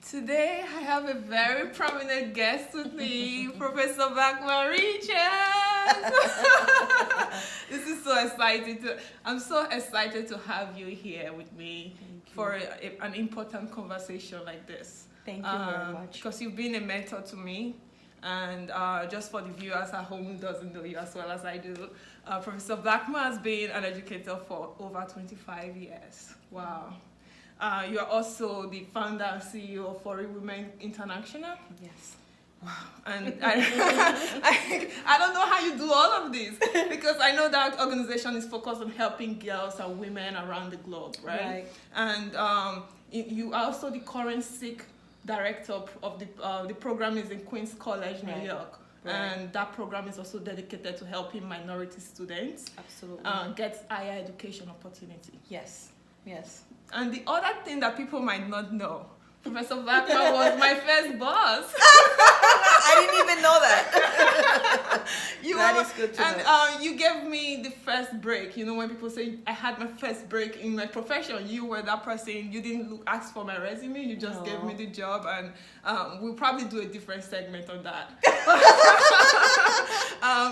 Today I have a very prominent guest with me, Professor Blackman Richards. This is so exciting. I'm so excited to have you here with me for an important conversation like this. Thank you very much. Because you've been a mentor to me. And just for the viewers at home who doesn't know you as well as I do, Professor Blackman has been an educator for over 25 years. Wow. You are also the founder and CEO of Foreign Women International. Yes. Wow. And I don't know how you do all of this, because I know that organization is focused on helping girls and women around the globe, right? And you are also the current Sikh director of the program is in Queen's College, New York. And that program is also dedicated to helping minority students get higher education opportunity. Yes. Yes. And the other thing that people might not know, Professor Blackman was my first boss. I didn't even know that. That is good to know. And you gave me the first break. You know, when people say I had my first break in my profession, you were that person. You didn't ask for my resume. You just gave me the job. And we'll probably do a different segment on that.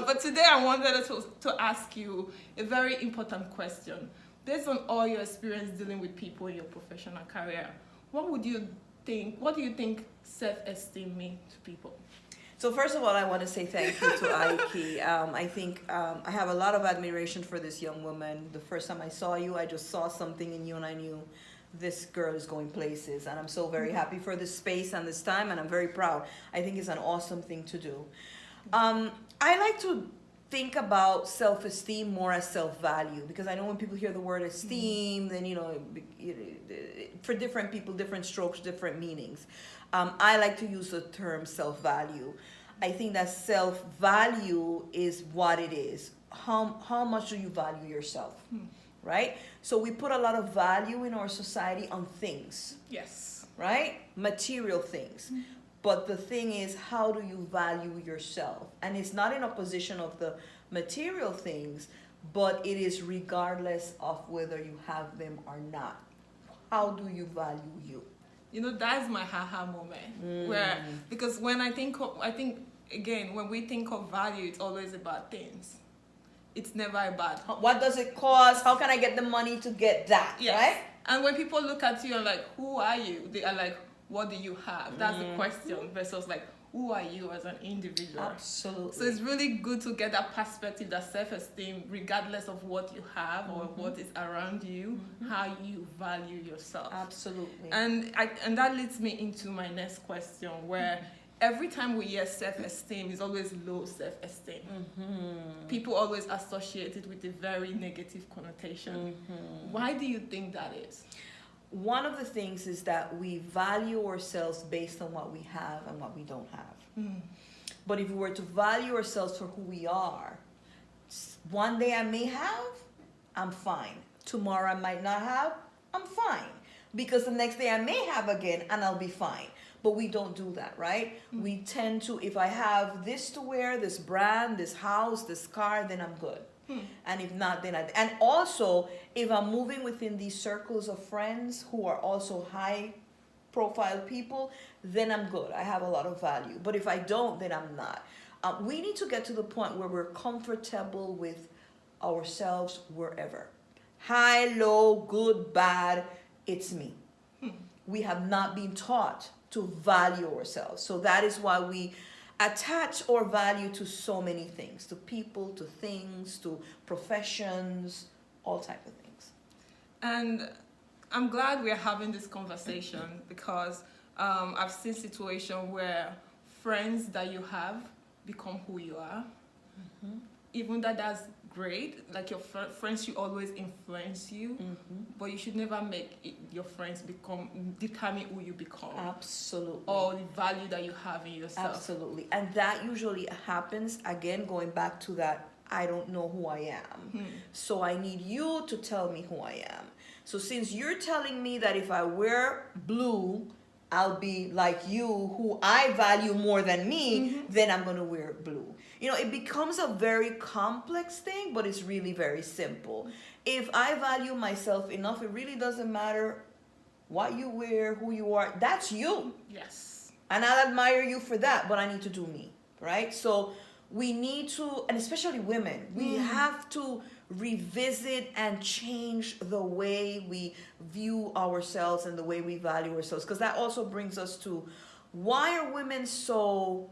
But today I wanted to ask you a very important question. Based on all your experience dealing with people in your professional career, what do you think self-esteem means to people? So first of all, I want to say thank you to Aiki. I think I have a lot of admiration for this young woman. The first time I saw you, I just saw something in you and I knew this girl is going places. And I'm so very happy for this space and this time, and I'm very proud. I think it's an awesome thing to do. I like to think about self-esteem more as self-value, because I know when people hear the word esteem, then, you know, for different people, different strokes, different meanings. I like to use the term self-value. I think that self-value is what it is. How much do you value yourself, right? So we put a lot of value in our society on things. Yes. Right? Material things. But the thing is, how do you value yourself? And it's not in opposition of the material things, but it is regardless of whether you have them or not. How do you value you? You know, that's my haha moment. Because when when we think of value, it's always about things. It's never about what does it cost? How can I get the money to get that? Yes. Right? And when people look at you and like, who are you? They are like, what do you have? That's the question versus like, who are you as an individual? Absolutely. So it's really good to get that perspective, that self-esteem, regardless of what you have or what is around you, how you value yourself. Absolutely. And that leads me into my next question, where every time we hear self-esteem, it's always low self-esteem. People always associate it with a very negative connotation. Why do you think that is? One of the things is that we value ourselves based on what we have and what we don't have. But if we were to value ourselves for who we are, one day I may have, I'm fine. Tomorrow I might not have, I'm fine. Because the next day I may have again and I'll be fine. But we don't do that, right? We tend to, if I have this to wear, this brand, this house, this car, then I'm good. And if not, then and also, if I'm moving within these circles of friends who are also high profile people, then I'm good. I have a lot of value. But if I don't, then I'm not. We need to get to the point where we're comfortable with ourselves wherever. High, low, good, bad, it's me. We have not been taught to value ourselves. So that is why we attach our value to so many things, to people, to things, to professions, all type of things. And I'm glad we're having this conversation because I've seen situations where friends that you have become who you are. Even that's great, like your friends should always influence you, but you should never make your friends determine who you become. Absolutely. Or the value that you have in yourself. Absolutely. And that usually happens, again, going back to that, I don't know who I am. So I need you to tell me who I am. So since you're telling me that if I wear blue, I'll be like you, who I value more than me, then I'm going to wear blue. You know, it becomes a very complex thing, but it's really very simple. If I value myself enough, it really doesn't matter what you wear, who you are, that's you. Yes. And I'll admire you for that, but I need to do me, right? So we need to, and especially women, we have to revisit and change the way we view ourselves and the way we value ourselves. Because that also brings us to, why are women so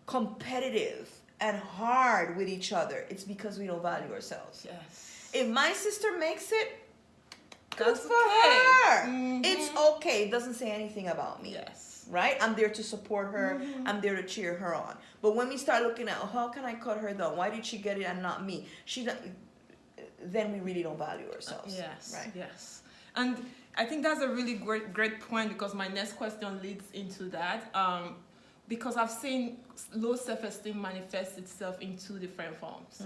competitive and hard with each other? It's because we don't value ourselves. Yes. If my sister makes it, good That's for okay. her. It's okay. It doesn't say anything about me. Yes. Right? I'm there to support her. I'm there to cheer her on. But when we start looking at, oh, how can I cut her down? Why did she get it and not me? Then we really don't value ourselves. Yes. Right? Yes. And I think that's a really great point, because my next question leads into that. Because I've seen low self-esteem manifest itself in two different forms.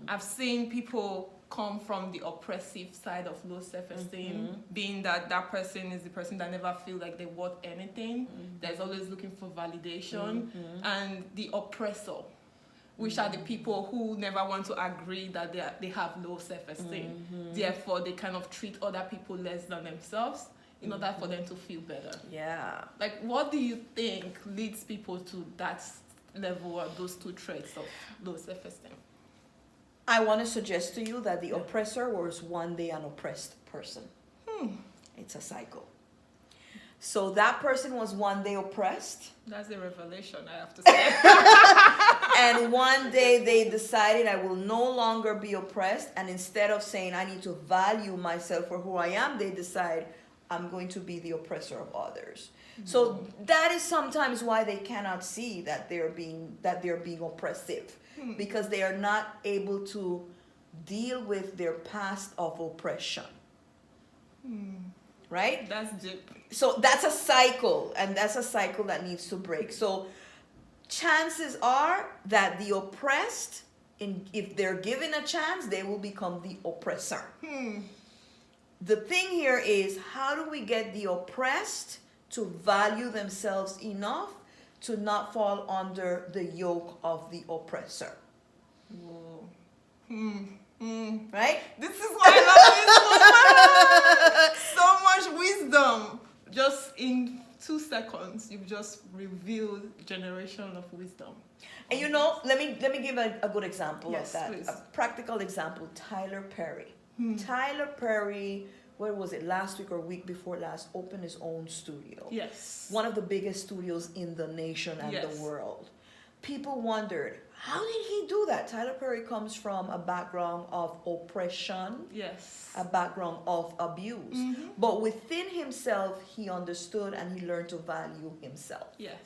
I've seen people come from the oppressive side of low self-esteem, being that person is the person that never feel like they're worth anything, that's always looking for validation, and the oppressor, which are the people who never want to agree that they have low self-esteem. Therefore, they kind of treat other people less than themselves in order for them to feel better. Yeah. Like, what do you think leads people to that level, or those two traits of low self-esteem? I want to suggest to you that the oppressor was one day an oppressed person. It's a cycle. So that person was one day oppressed. That's a revelation, I have to say. And one day they decided, I will no longer be oppressed. And instead of saying, I need to value myself for who I am, they decide, I'm going to be the oppressor of others. So that is sometimes why they cannot see that they're being oppressive, because they are not able to deal with their past of oppression. Right? That's deep. So that's a cycle, and that's a cycle that needs to break. So chances are that the oppressed, if they're given a chance, they will become the oppressor. The thing here is, how do we get the oppressed to value themselves enough to not fall under the yoke of the oppressor? Whoa. Right? This is why I love this woman. So much wisdom. Just in 2 seconds, you've just revealed generation of wisdom. And you know, let me give a good example of that. Please. A practical example. Tyler Perry. Tyler Perry, where was it, last week or week before last, opened his own studio. Yes. One of the biggest studios in the nation and the world. People wondered, how did he do that? Tyler Perry comes from a background of oppression. Yes. A background of abuse. But within himself, he understood and he learned to value himself. Yes.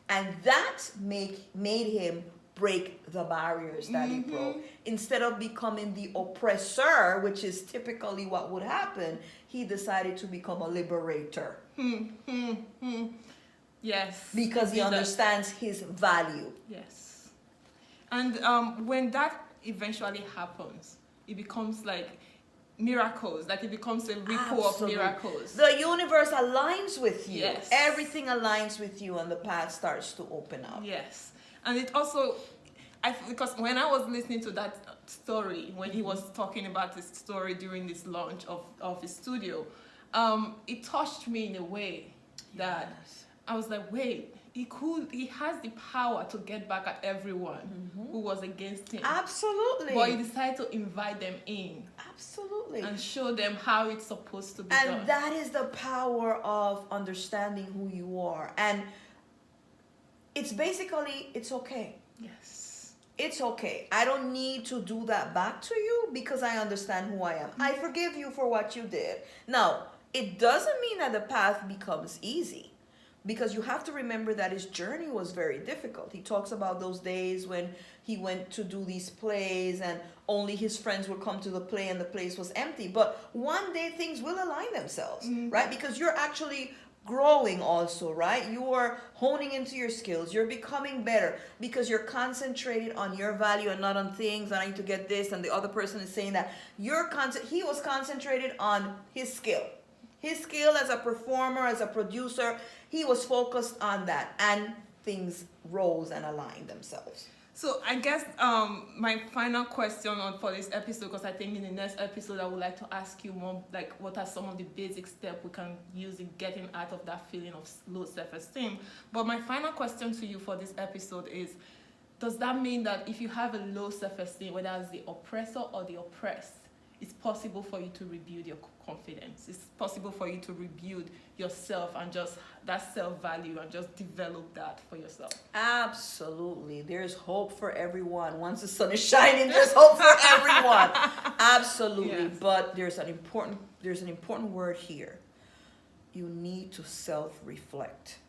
And that made him break the barriers that he broke. Instead of becoming the oppressor, which is typically what would happen, he decided to become a liberator. Yes. Because he understands his value. Yes. And when that eventually happens, it becomes like miracles. Like, it becomes a ripple of miracles. The universe aligns with you. Yes. Everything aligns with you, and the path starts to open up. Yes. And it also, because when I was listening to that story, when he was talking about his story during this launch of his studio, it touched me in a way that I was like, wait, he has the power to get back at everyone who was against him. Absolutely. But he decided to invite them in. Absolutely. And show them how it's supposed to be done. And that is the power of understanding who you are. And it's basically, it's okay. Yes. It's okay. I don't need to do that back to you because I understand who I am. I forgive you for what you did. Now, it doesn't mean that the path becomes easy, because you have to remember that his journey was very difficult. He talks about those days when he went to do these plays and only his friends would come to the play and the place was empty. But one day things will align themselves, right? Because you're actually growing also, right? You are honing into your skills. You're becoming better because you're concentrated on your value and not on things. I need to get this, and the other person is saying that. He was concentrated on his skill. His skill as a performer, as a producer, he was focused on that, and things rose and aligned themselves. So I guess my final question for this episode, because I think in the next episode I would like to ask you more, like, what are some of the basic steps we can use in getting out of that feeling of low self-esteem. But my final question to you for this episode is, does that mean that if you have a low self-esteem, whether as the oppressor or the oppressed, it's possible for you to rebuild your confidence? It's possible for you to rebuild yourself and just that self-value and just develop that for yourself? Absolutely. There's hope for everyone. Once the sun is shining, there's hope for everyone. Absolutely. Yes. But there's an important word here. You need to self-reflect.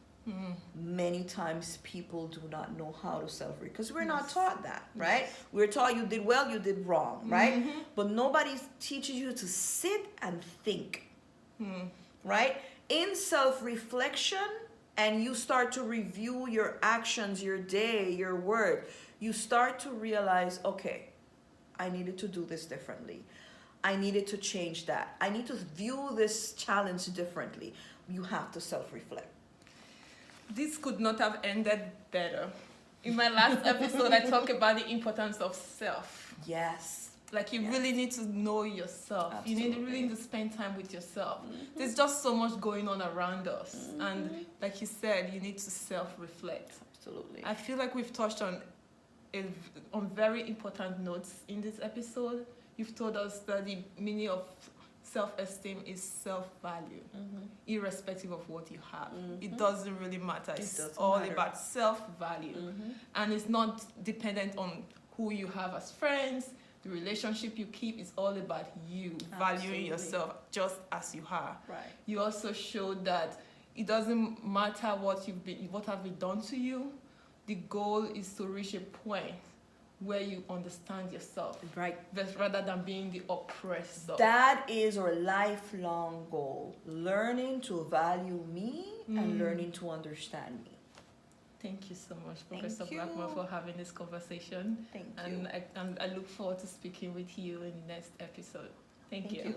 Many times people do not know how to self-reflect because we're not taught that, right? We're taught you did well, you did wrong, right? But nobody teaches you to sit and think, right? In self-reflection, and you start to review your actions, your day, your word, you start to realize, okay, I needed to do this differently. I needed to change that. I need to view this challenge differently. You have to self-reflect. This could not have ended better. In my last episode, I talked about the importance of self. Yes. Like, you really need to know yourself. Absolutely. You really need to spend time with yourself. There's just so much going on around us. And like you said, you need to self-reflect. Absolutely. I feel like we've touched on very important notes in this episode. You've told us that the meaning of self-esteem is self-value, irrespective of what you have. It doesn't really matter. It's all about self-value. And it's not dependent on who you have as friends. The relationship you keep is all about you valuing yourself just as you are. Right. You also showed that it doesn't matter what have been done to you. The goal is to reach a point where you understand yourself, right, rather than being the oppressor. That is our lifelong goal: learning to value me and learning to understand me. Thank you so much, Professor Blackman, for having this conversation. Thank you. And I look forward to speaking with you in the next episode. Thank you.